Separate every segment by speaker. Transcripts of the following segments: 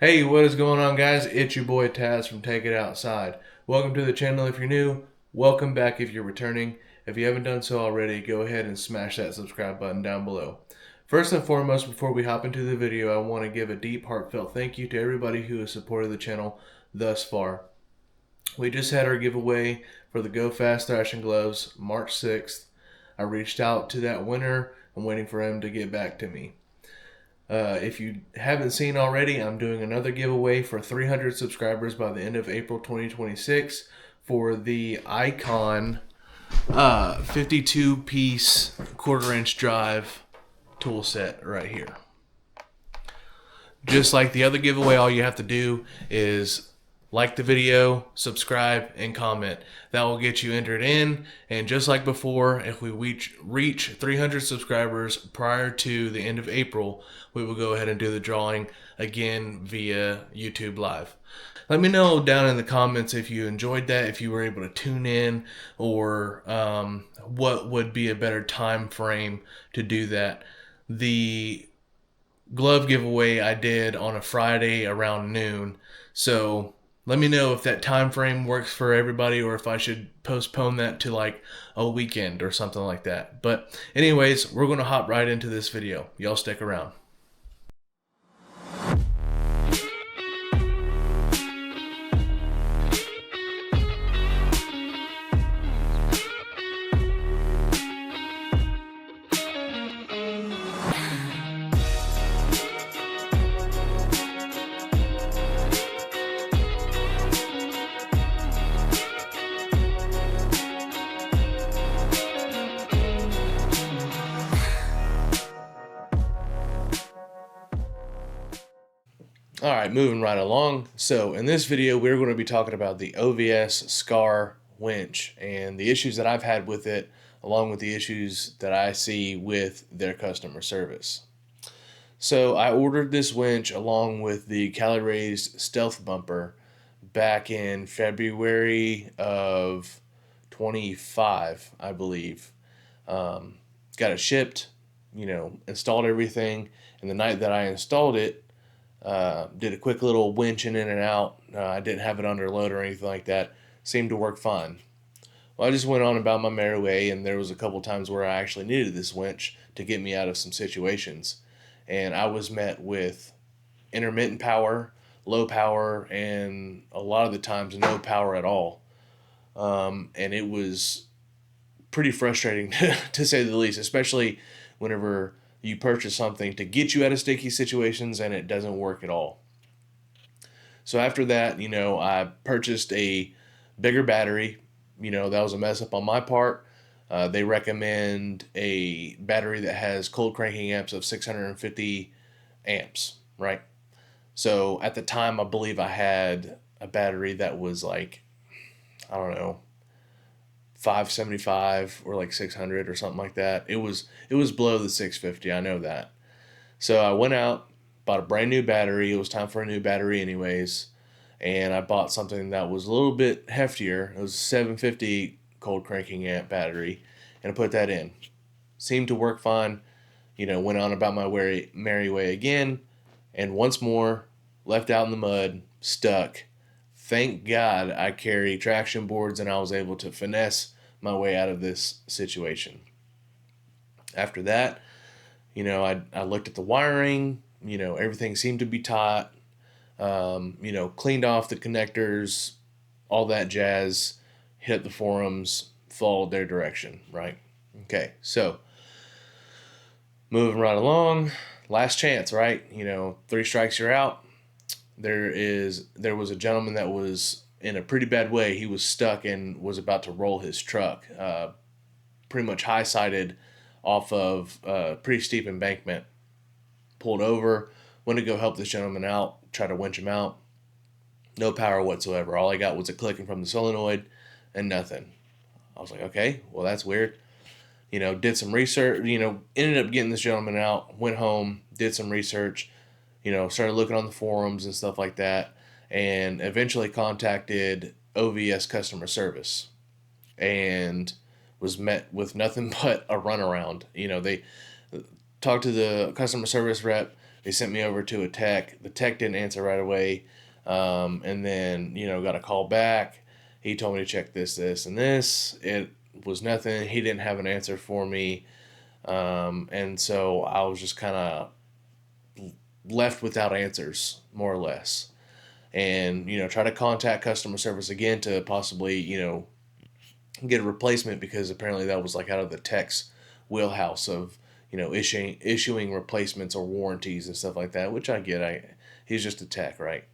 Speaker 1: Hey, what is going on, guys? It's your boy Taz from Take It Outside. Welcome to the channel if you're new. Welcome back if you're returning. If you haven't done so already, go ahead and smash that subscribe button down below. First and foremost, before we hop into the video, I want to give a deep, heartfelt thank you to everybody who has supported the channel thus far. We just had our giveaway for the Go Fast Thrashing Gloves, March 6th. I reached out to that winner. I'm waiting for him to get back to me. If you haven't seen already, I'm doing another giveaway for 300 subscribers by the end of April 2026 for the Icon 52-piece quarter-inch drive tool set right here. Just like the other giveaway, all you have to do is like the video, subscribe, and comment. That will get you entered in. And just like before, if we reach 300 subscribers prior to the end of April, we will go ahead and do the drawing again via YouTube Live. Let me know down in the comments if you enjoyed that, if you were able to tune in, or what would be a better time frame to do that. The glove giveaway I did on a Friday around noon, so let me know if that time frame works for everybody or if I should postpone that to like a weekend or something like that. But anyways, we're going to hop right into this video. Y'all stick around. Alright, moving right along. So in this video, we're going to be talking about the OVS SCAR winch and the issues that I've had with it, along with the issues that I see with their customer service. So I ordered this winch along with the Cali Raised Stealth Bumper back in February of 25, I believe. Got it shipped, installed everything, and the night that I installed it, did a quick little winching in and out. I didn't have it under load or anything like that. Seemed to work fine. Well, I just went on about my merry way, and there was a couple times where I actually needed this winch to get me out of some situations. And I was met with intermittent power, low power, and a lot of the times no power at all. And it was pretty frustrating to say the least, especially whenever you purchase something to get you out of sticky situations and it doesn't work at all. So after that, I purchased a bigger battery. That was a mess up on my part. They recommend a battery that has cold cranking amps of 650 amps, right? So at the time, I believe I had a battery that was like, I don't know, 575 or like 600 or something like that. It was below the 650. I know that. So I went out, bought a brand new battery. It was time for a new battery anyways, and I bought something that was a little bit heftier. It was a 750 cold cranking amp battery, and I put that in. Seemed to work fine. Went on about my merry way again, and once more left out in the mud, stuck. Thank God I carry traction boards and I was able to finesse my way out of this situation. After that, I looked at the wiring, everything seemed to be taut, cleaned off the connectors, all that jazz, hit the forums, followed their direction, right? Okay, so moving right along, last chance, right? 3 strikes, you're out. There was a gentleman that was in a pretty bad way. He was stuck and was about to roll his truck, pretty much high-sided off of a pretty steep embankment. Pulled over, went to go help this gentleman out, try to winch him out. No power whatsoever. All I got was a clicking from the solenoid and nothing. I was like, okay, well, that's weird. Did some research, ended up getting this gentleman out, went home, did some research, started looking on the forums and stuff like that, and eventually contacted OVS Customer Service and was met with nothing but a runaround. They talked to the customer service rep. They sent me over to a tech. The tech didn't answer right away. And then, got a call back. He told me to check this, this, and this. It was nothing. He didn't have an answer for me. And so I was just kind of left without answers, more or less. And, try to contact customer service again to possibly, get a replacement, because apparently that was like out of the tech's wheelhouse of, issuing replacements or warranties and stuff like that, which I get. He's just a tech, right?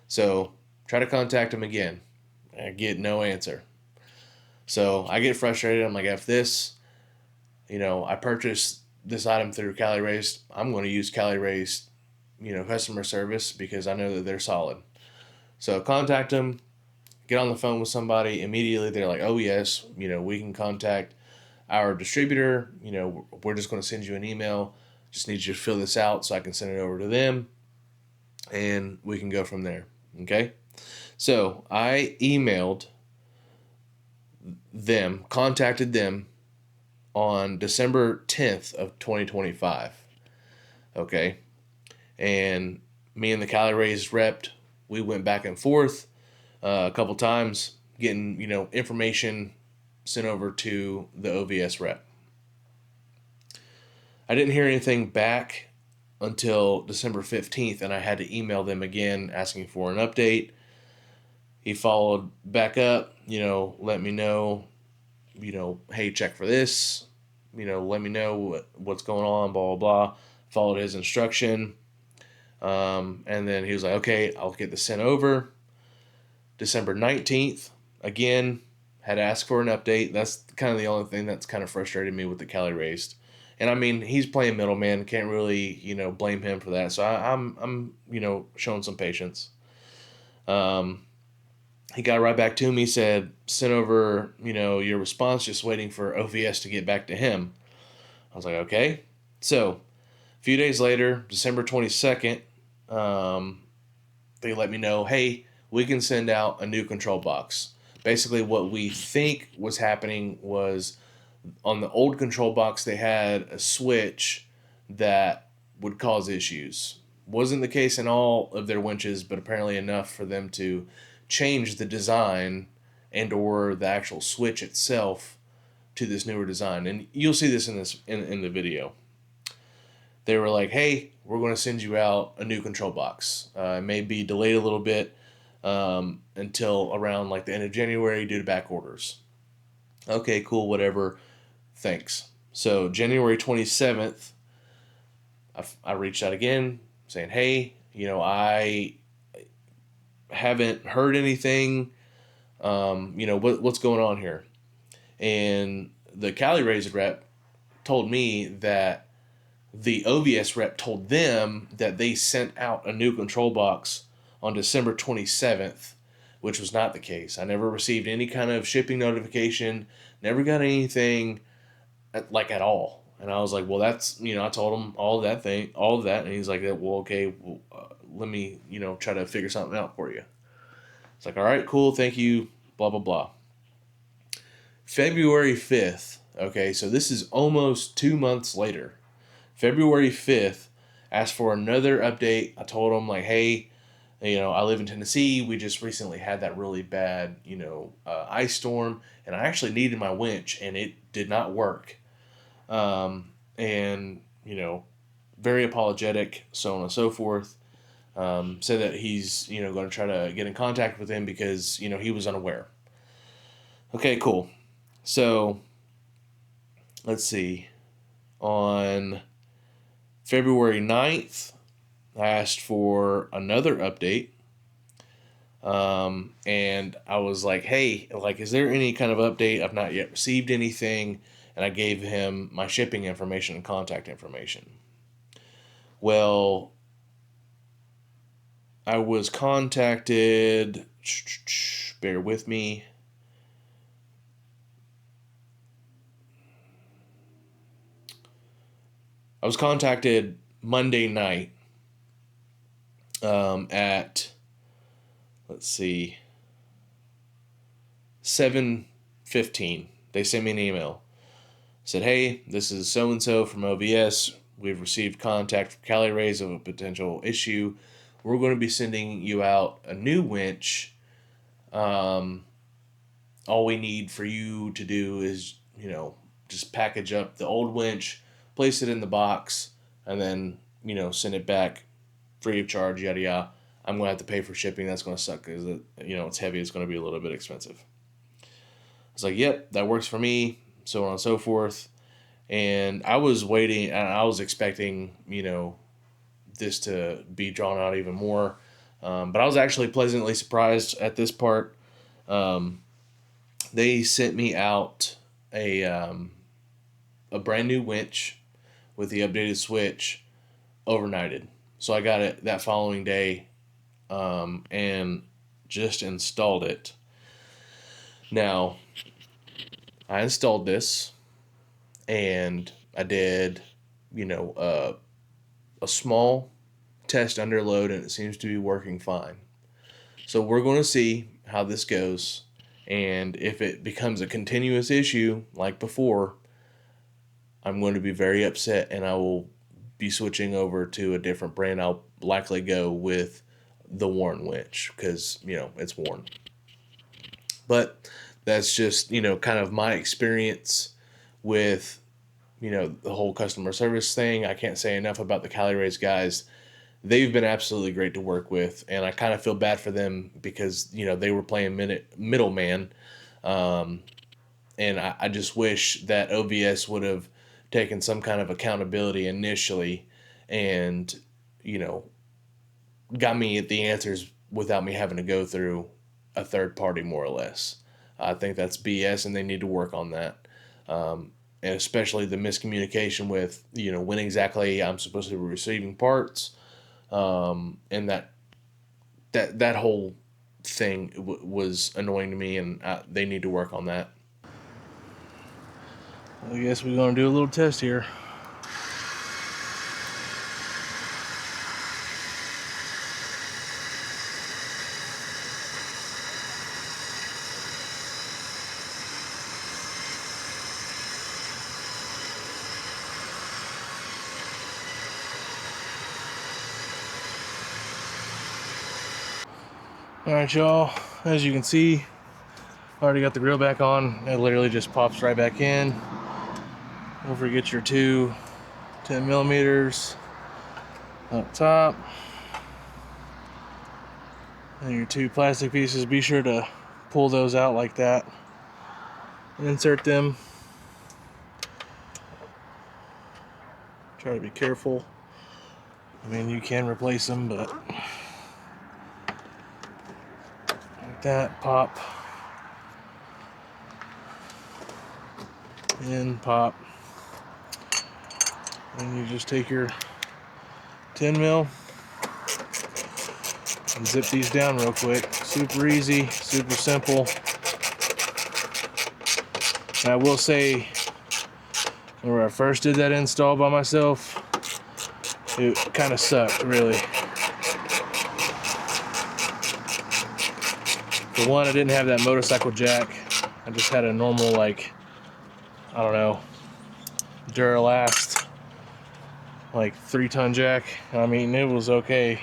Speaker 1: So try to contact him again. I get no answer. So I get frustrated. I'm like, F this. I purchased this item through Cali Raised. I'm going to use Cali Raised, customer service, because I know that they're solid. So contact them, get on the phone with somebody. Immediately they're like, oh yes, we can contact our distributor. We're just going to send you an email. Just need you to fill this out so I can send it over to them, and we can go from there. Okay? So I emailed them, contacted them on December 10th of 2025. Okay? And me and the Cali Raised rep, we went back and forth a couple times, getting, information sent over to the OVS rep. I didn't hear anything back until December 15th, and I had to email them again asking for an update. He followed back up, let me know, hey, check for this, let me know what's going on, blah, blah, blah. Followed his instruction. And then he was like, okay, I'll get this sent over. December 19th, again, had asked for an update. That's kind of the only thing that's kind of frustrated me with the Cali Raised. And I mean, he's playing middleman. Can't really, blame him for that. So I'm showing some patience. He got right back to me, said, send over, your response, just waiting for OVS to get back to him. I was like, okay. So a few days later, December 22nd, they let me know, hey, we can send out a new control box. Basically, what we think was happening was, on the old control box, they had a switch that would cause issues. Wasn't the case in all of their winches, but apparently enough for them to change the design and or the actual switch itself to this newer design. And you'll see this in the video. They were like, hey, we're going to send you out a new control box. It may be delayed a little bit until around like the end of January due to back orders. Okay, cool, whatever. Thanks. So January 27th, I reached out again saying, hey, I haven't heard anything. What's going on here? And the Cali Raised rep told me that the OVS rep told them that they sent out a new control box on December 27th, which was not the case. I never received any kind of shipping notification, never got anything at all. And I was like, well, that's, I told him all of that. And he's like, well, okay, well, let me, try to figure something out for you. It's like, all right, cool, thank you, blah, blah, blah. February 5th, okay, so this is almost 2 months later. February 5th, asked for another update. I told him, like, hey, I live in Tennessee. We just recently had that really bad, ice storm, and I actually needed my winch, and it did not work. And, very apologetic, so on and so forth. Said that he's, going to try to get in contact with him because, he was unaware. Okay, cool. So, let's see. On February 9th, I asked for another update. And I was like, hey, is there any kind of update? I've not yet received anything. And I gave him my shipping information and contact information. Well, I was contacted, bear with me. I was contacted Monday night at, let's see, 7:15. They sent me an email. Said, hey, this is so-and-so from OVS. we've received contact from Cali Rays of a potential issue. We're going to be sending you out a new winch. All we need for you to do is, just package up the old winch, place it in the box, and then, send it back free of charge, yada yada. I'm going to have to pay for shipping. That's going to suck because it's heavy. It's going to be a little bit expensive. It's like, yep, that works for me, so on and so forth. And I was waiting, and I was expecting, this to be drawn out even more. But I was actually pleasantly surprised at this part. They sent me out a brand new winch with the updated switch overnighted. So I got it that following day, and just installed it. Now, I installed this, and I did, a small test under load, and it seems to be working fine. So we're going to see how this goes, and if it becomes a continuous issue like before, I'm going to be very upset, and I will be switching over to a different brand. I'll likely go with the Warren winch because, it's Warren. But that's just, kind of my experience with, the whole customer service thing. I can't say enough about the Cali Rays guys. They've been absolutely great to work with, and I kind of feel bad for them because, they were playing middleman. And I just wish that OVS would have taken some kind of accountability initially and, got me the answers without me having to go through a third party, more or less. I think that's BS, and they need to work on that. And especially the miscommunication with, when exactly I'm supposed to be receiving parts. And that whole thing was annoying to me, and they need to work on that. I guess we're going to do a little test here. Alright, y'all, as you can see, I already got the grill back on. It literally just pops right back in. Don't forget your two 10 millimeters up top, and your two plastic pieces. Be sure to pull those out like that and insert them. Try to be careful. I mean, you can replace them, but like that, pop, and pop. And you just take your 10 mil and zip these down real quick. Super easy, super simple. And I will say, when I first did that install by myself, it kind of sucked, really. For one, I didn't have that motorcycle jack. I just had a normal, I don't know, Duralast, 3-ton jack. I mean, it was okay.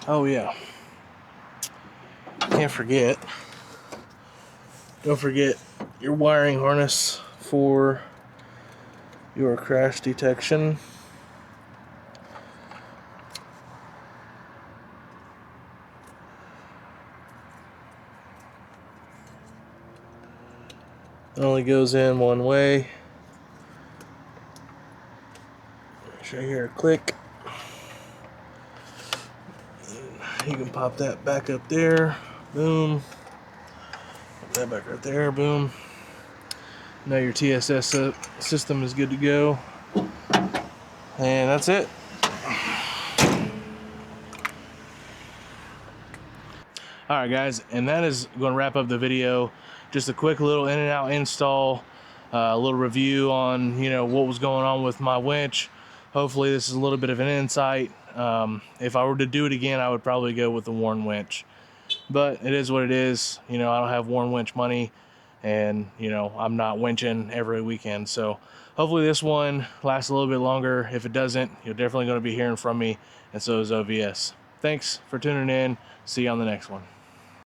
Speaker 1: Oh yeah, don't forget your wiring harness for your crash detection. It only goes in one way. Should I hear a click? You can pop that back up there. Boom. Pop that back right there. Boom. Now your TSS system is good to go. And that's it. Alright guys, and that is going to wrap up the video. Just a quick little in and out install, a little review on what was going on with my winch. Hopefully this is a little bit of an insight. If I were to do it again, I would probably go with the Warren winch. but it is what it is. You know, I don't have Warren Winch money, and you know, I'm not winching every weekend. So hopefully this one lasts a little bit longer. If it doesn't, you're definitely going to be hearing from me, and so is OVS. Thanks for tuning in. See you on the next one.